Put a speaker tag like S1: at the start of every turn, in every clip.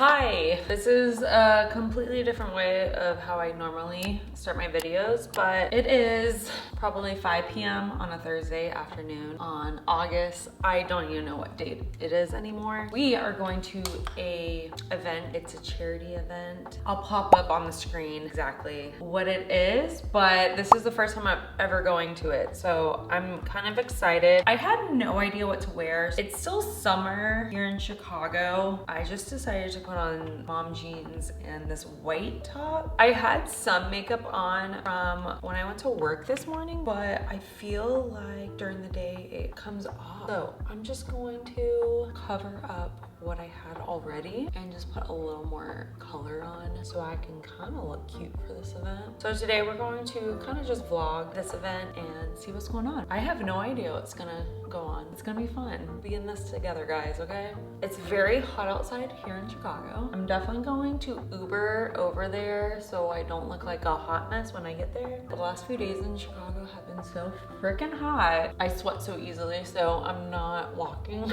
S1: Hi, this is a completely different way of how I normally start my videos, but it is probably 5 p.m. on a Thursday afternoon on August. I don't even know what date it is anymore. We are going to a event. It's a charity event. I'll pop up on the screen exactly what it is, but this is the first time I'm ever going to it, so I'm kind of excited. I had no idea what to wear. It's still summer here in Chicago. I just decided to put on mom jeans and this white top. I had some makeup on from when I went to work this morning, but I feel like during the day it comes off. So I'm just going to cover up what I had already and just put a little more color on so I can kind of look cute for this event. So today we're going to kind of just vlog this event and see what's going on. I have no idea what's gonna go on. It's gonna be fun. Be in this together, guys, okay? It's very hot outside here in Chicago. I'm definitely going to Uber over there so I don't look like a hot mess when I get there. The last few days in Chicago have been so freaking hot. I sweat so easily, so I'm not walking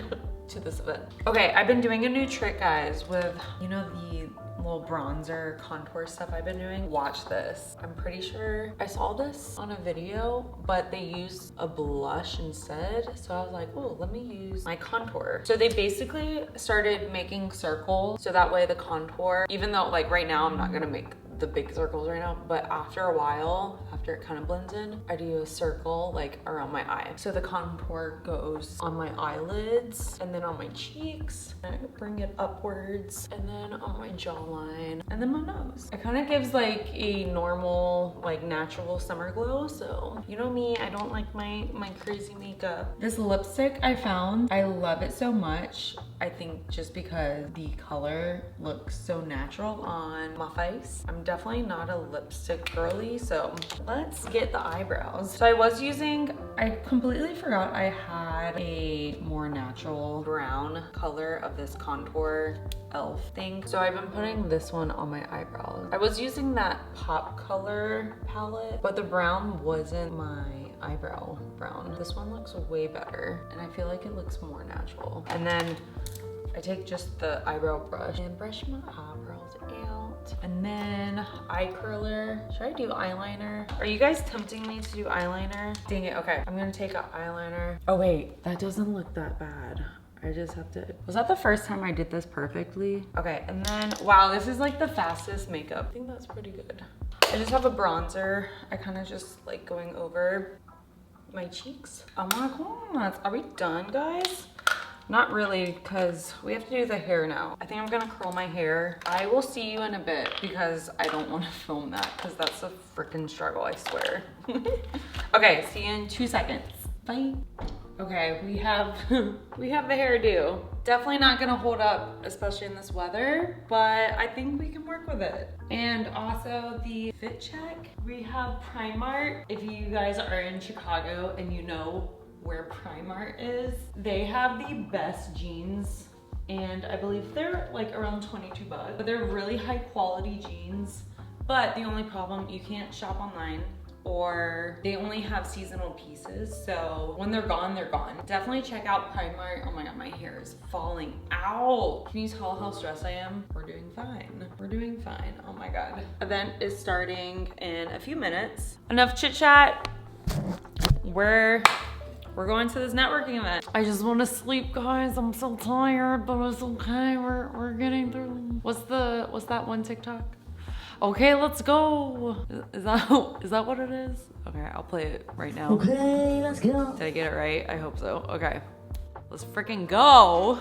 S1: to this event. Okay, I've been doing a new trick, guys, with, you know, the little bronzer contour stuff I've been doing. Watch this. I'm pretty sure I saw this on a video, but they used a blush instead. So I was like, oh, let me use my contour. So they basically started making circles so that way the contour, even though like right now I'm not gonna make the big circles right now, but after a while, after it kind of blends in, I do a circle like around my eye. So the contour goes on my eyelids and then on my cheeks, and I bring it upwards and then on my jawline and then my nose. It kind of gives like a normal, like natural summer glow. So you know me, I don't like my crazy makeup. This lipstick I found, I love it so much. I think just because the color looks so natural on my face. I'm definitely not a lipstick girly, so let's get the eyebrows. So I completely forgot I had a more natural brown color of this contour elf thing. So I've been putting this one on my eyebrows. I was using that pop color palette, but the brown wasn't my eyebrow brown. This one looks way better, and I feel like it looks more natural. And then I take just the eyebrow brush and brush my eyebrows out. And then eye curler. Should I do eyeliner? Are you guys tempting me to do eyeliner? Dang it, okay. I'm gonna take an eyeliner. Oh wait, that doesn't look that bad. I just have to, was that the first time I did this perfectly? Okay, and then, wow, this is like the fastest makeup. I think that's pretty good. I just have a bronzer. I kind of just like going over my cheeks. Oh my God, are we done, guys? Not really, because we have to do the hair now. I think I'm gonna curl my hair. I will see you in a bit because I don't want to film that because that's a freaking struggle, I swear. Okay, see you in 2 seconds. Bye. Okay, we have we have the hairdo. Definitely not gonna hold up, especially in this weather, but I think we can work with it. And also the fit check. We have Primark. If you guys are in Chicago and you know where Primark is, they have the best jeans, and I believe they're like around 22 bucks, but they're really high quality jeans. But the only problem, you can't shop online, or they only have seasonal pieces, so when they're gone, they're gone. Definitely check out Primark. Oh my God, my hair is falling out. Can you tell how stressed I am? We're doing fine. We're doing fine. Oh my God. Event is starting in a few minutes. Enough chit chat. We're going to this networking event. I just want to sleep, guys. I'm so tired, but it's okay. We're getting through. What's that one TikTok? Okay, let's go. Is that what it is? Okay, I'll play it right now.
S2: Okay, let's go.
S1: Did I get it right? I hope so. Okay, let's freaking go.